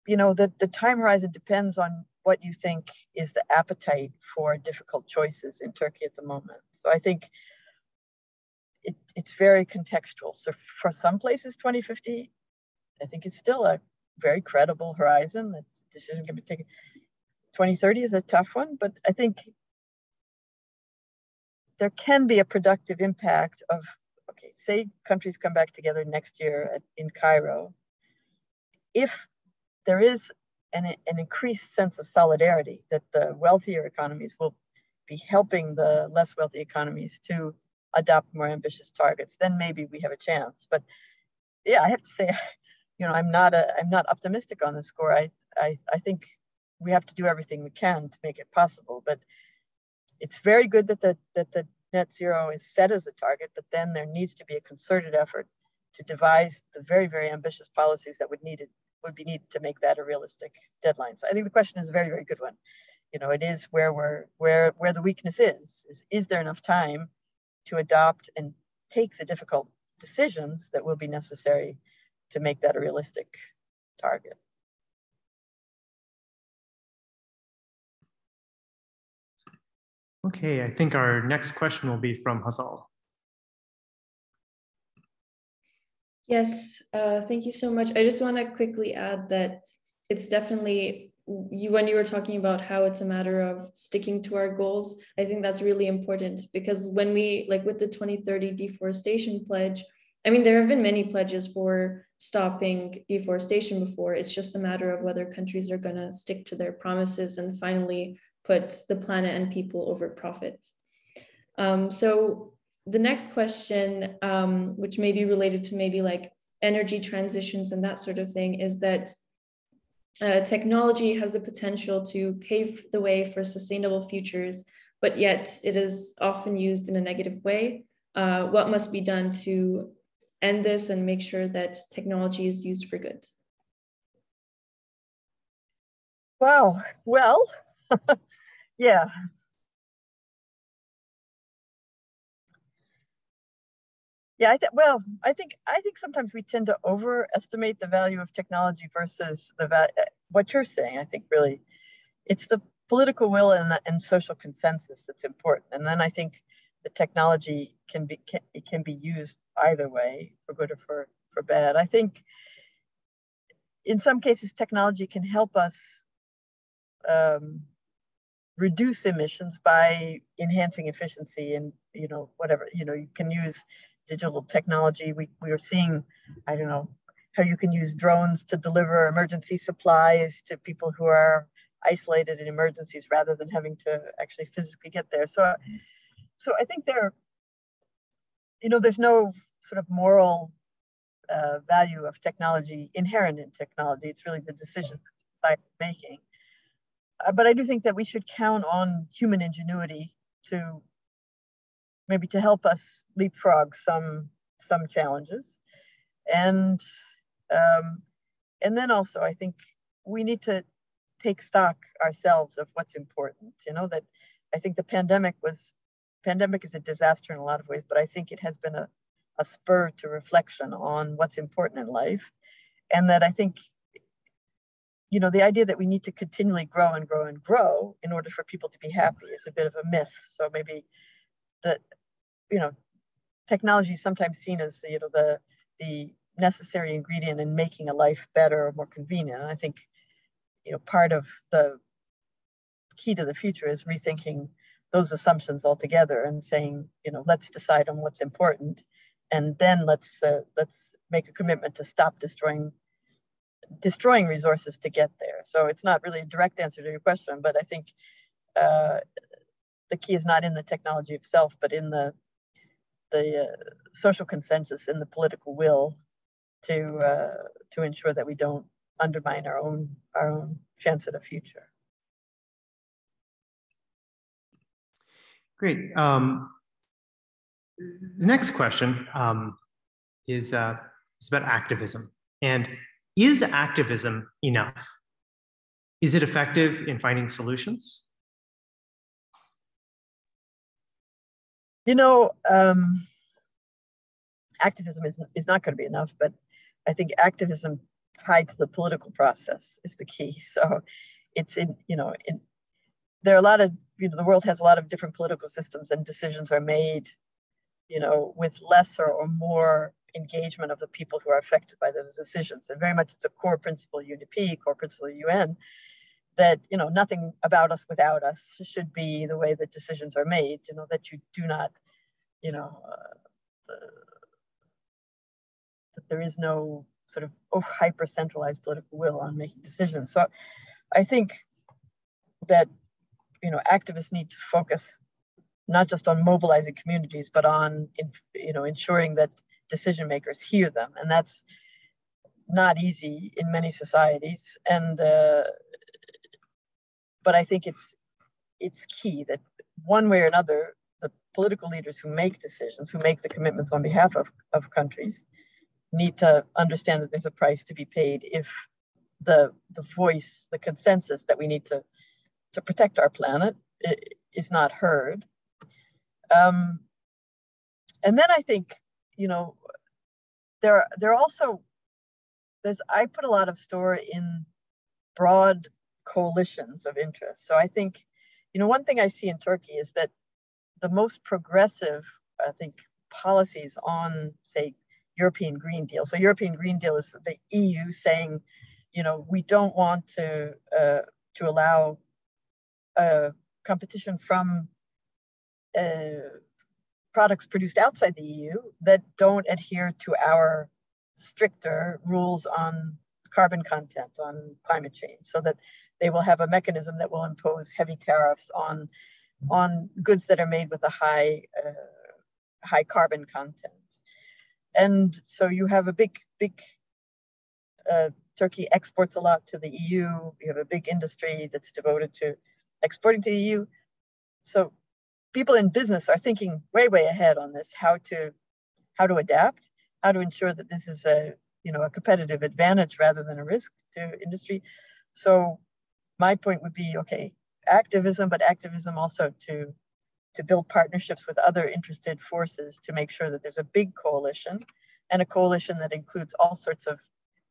the time horizon depends on what you think is the appetite for difficult choices in Turkey at the moment. So I think it's very contextual. So for some places, 2050, I think it's still a very credible horizon. That decision can be taken. 2030 is a tough one, but I think there can be a productive impact of, okay, say countries come back together next year in Cairo. If there is an increased sense of solidarity that the wealthier economies will be helping the less wealthy economies to adopt more ambitious targets, then maybe we have a chance. But yeah, I have to say, I'm not optimistic on this score. I think we have to do everything we can to make it possible. But it's very good that the net zero is set as a target, but then there needs to be a concerted effort to devise the very, very ambitious policies that would be needed to make that a realistic deadline. So I think the question is a very, very good one. It is where the weakness is there enough time to adopt and take the difficult decisions that will be necessary to make that a realistic target? Okay, I think our next question will be from Hazal. Yes, thank you so much. I just want to quickly add that it's definitely, when you were talking about how it's a matter of sticking to our goals, I think that's really important, because when we, like with the 2030 deforestation pledge, I mean, there have been many pledges for stopping deforestation before. It's just a matter of whether countries are going to stick to their promises and finally put the planet and people over profits. So the next question, which may be related to maybe like energy transitions and that sort of thing, is that technology has the potential to pave the way for sustainable futures, but yet it is often used in a negative way. What must be done to end this and make sure that technology is used for good? Wow, well, yeah. Yeah, I think sometimes we tend to overestimate the value of technology versus what you're saying. I think really it's the political will and social consensus that's important. And then I think the technology can be used either way, for good or for bad. I think in some cases technology can help us reduce emissions by enhancing efficiency and whatever. You can use digital technology. We are seeing, I don't know, how you can use drones to deliver emergency supplies to people who are isolated in emergencies rather than having to actually physically get there. So I think there's no sort of moral value of technology inherent in technology. It's really the decision that we're making. But I do think that we should count on human ingenuity to help us leapfrog some challenges, and then also I think we need to take stock ourselves of what's important. That I think the pandemic is a disaster in a lot of ways, but I think it has been a spur to reflection on what's important in life, and that I think the idea that we need to continually grow and grow and grow in order for people to be happy is a bit of a myth. So maybe that technology is sometimes seen as the necessary ingredient in making a life better or more convenient. And I think part of the key to the future is rethinking those assumptions altogether and saying let's decide on what's important, and then let's make a commitment to stop destroying resources to get there. So it's not really a direct answer to your question, but I think the key is not in the technology itself, but in the social consensus and the political will to ensure that we don't undermine our own chance at a future. Great. The next question is about activism. And is activism enough? Is it effective in finding solutions? Activism is not going to be enough, but I think activism tied to the political process is the key. So it's there are a lot of, the world has a lot of different political systems, and decisions are made, with lesser or more engagement of the people who are affected by those decisions. And very much it's a core principle of UNDP, core principle of UN, that, nothing about us without us should be the way that decisions are made, that you do not, that there is no sort of hyper-centralized political will on making decisions. So I think that, activists need to focus not just on mobilizing communities, but on, ensuring that decision makers hear them. And that's not easy in many societies. And, but I think it's key that one way or another, the political leaders who make decisions, who make the commitments on behalf of countries, need to understand that there's a price to be paid if the voice, the consensus that we need to protect our planet is not heard. And then I think, I put a lot of store in broad coalitions of interest. So I think, one thing I see in Turkey is that the most progressive, I think, policies on, say, European Green Deal. So European Green Deal is the EU saying, we don't want to allow competition from products produced outside the EU that don't adhere to our stricter rules on carbon content, on climate change, so that they will have a mechanism that will impose heavy tariffs on goods that are made with a high carbon content. And so you have a big Turkey exports a lot to the EU. You have a big industry that's devoted to exporting to the EU. So people in business are thinking way ahead on this, how to adapt, how to ensure that this is a competitive advantage rather than a risk to industry. So my point would be, okay, activism, but activism also to build partnerships with other interested forces to make sure that there's a big coalition, and a coalition that includes all sorts of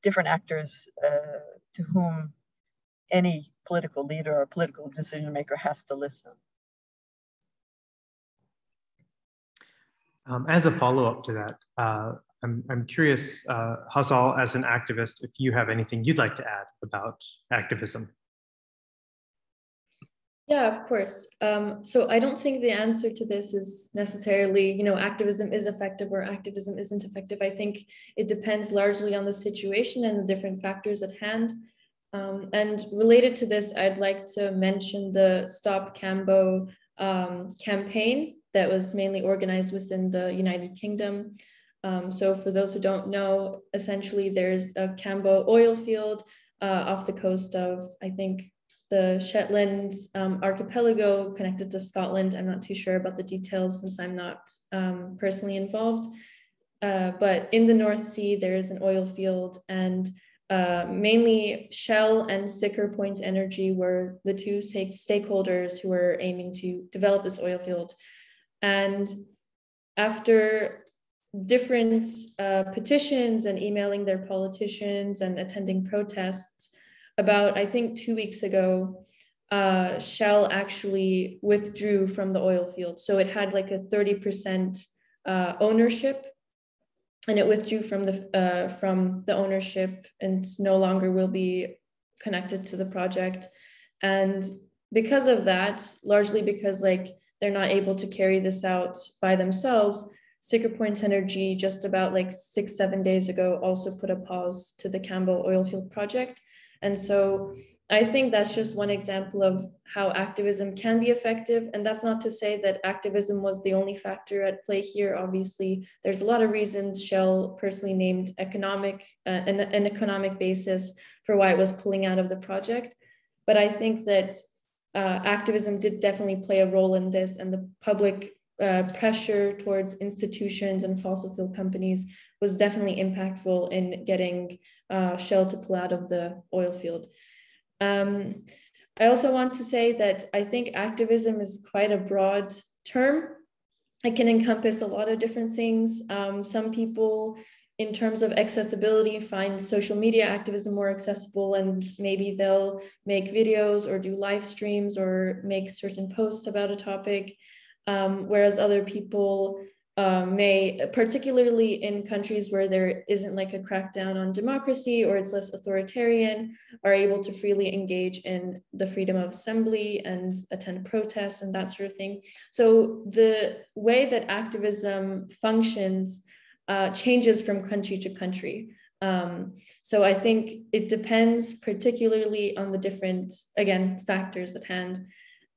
different actors to whom any political leader or political decision maker has to listen. As a follow-up to that, I'm curious, Hazal, as an activist, if you have anything you'd like to add about activism. Yeah, of course. So I don't think the answer to this is necessarily, activism is effective or activism isn't effective. I think it depends largely on the situation and the different factors at hand. And related to this, I'd like to mention the Stop Cambo campaign that was mainly organized within the United Kingdom. So for those who don't know, essentially there's a Cambo oil field off the coast of, I think, the Shetland archipelago connected to Scotland. I'm not too sure about the details since I'm not personally involved. But in the North Sea, there is an oil field, and mainly Shell and Siccar Point Energy were the two stakeholders who were aiming to develop this oil field. And after different petitions and emailing their politicians and attending protests, about, I think, 2 weeks ago, Shell actually withdrew from the oil field. So it had like a 30% ownership, and it withdrew from the ownership and no longer will be connected to the project. And because of that, largely because they're not able to carry this out by themselves, Siccar Point Energy just about 6-7 days ago also put a pause to the Cambo oil field project. And so I think that's just one example of how activism can be effective. And that's not to say that activism was the only factor at play here. Obviously, there's a lot of reasons. Shell personally named an economic basis for why it was pulling out of the project. But I think that activism did definitely play a role in this, and the public pressure towards institutions and fossil fuel companies was definitely impactful in getting Shell to pull out of the oil field. I also want to say that I think activism is quite a broad term. It can encompass a lot of different things. Some people in terms of accessibility, find social media activism more accessible, and maybe they'll make videos or do live streams or make certain posts about a topic, whereas other people may, particularly in countries where there isn't like a crackdown on democracy or it's less authoritarian, are able to freely engage in the freedom of assembly and attend protests and that sort of thing. So the way that activism functions changes from country to country. So I think it depends particularly on the different, again, factors at hand.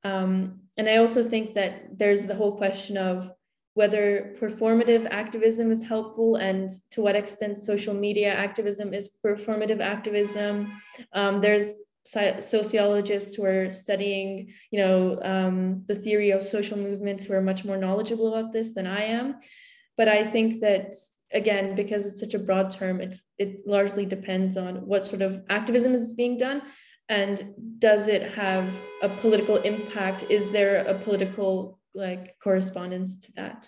And I also think that there's the whole question of whether performative activism is helpful and to what extent social media activism is performative activism. There's sociologists who are studying, the theory of social movements who are much more knowledgeable about this than I am. But I think that, again, because it's such a broad term, it largely depends on what sort of activism is being done and does it have a political impact? Is there a political correspondence to that?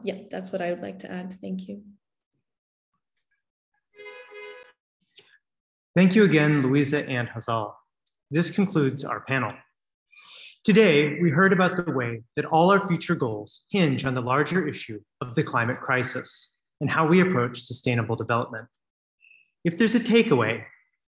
Yeah, that's what I would like to add. Thank you. Thank you again, Louisa and Hazal. This concludes our panel. Today, we heard about the way that all our future goals hinge on the larger issue of the climate crisis and how we approach sustainable development. If there's a takeaway,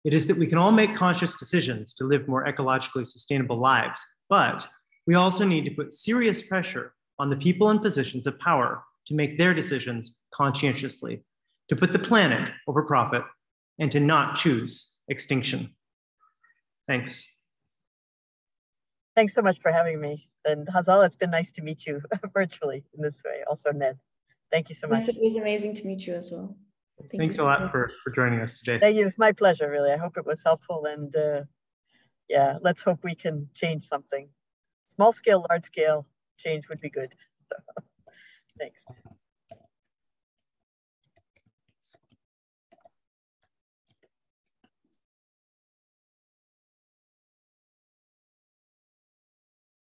it is that we can all make conscious decisions to live more ecologically sustainable lives, but we also need to put serious pressure on the people in positions of power to make their decisions conscientiously, to put the planet over profit, and to not choose extinction. Thanks. Thanks so much for having me. And Hazal, it's been nice to meet you virtually in this way. Also, Ned, thank you so much. Yes, it was amazing to meet you as well. Thanks a lot for joining us today. Thank you. It's my pleasure, really. I hope it was helpful. And yeah, let's hope we can change something. Small scale, large scale change would be good. So, thanks.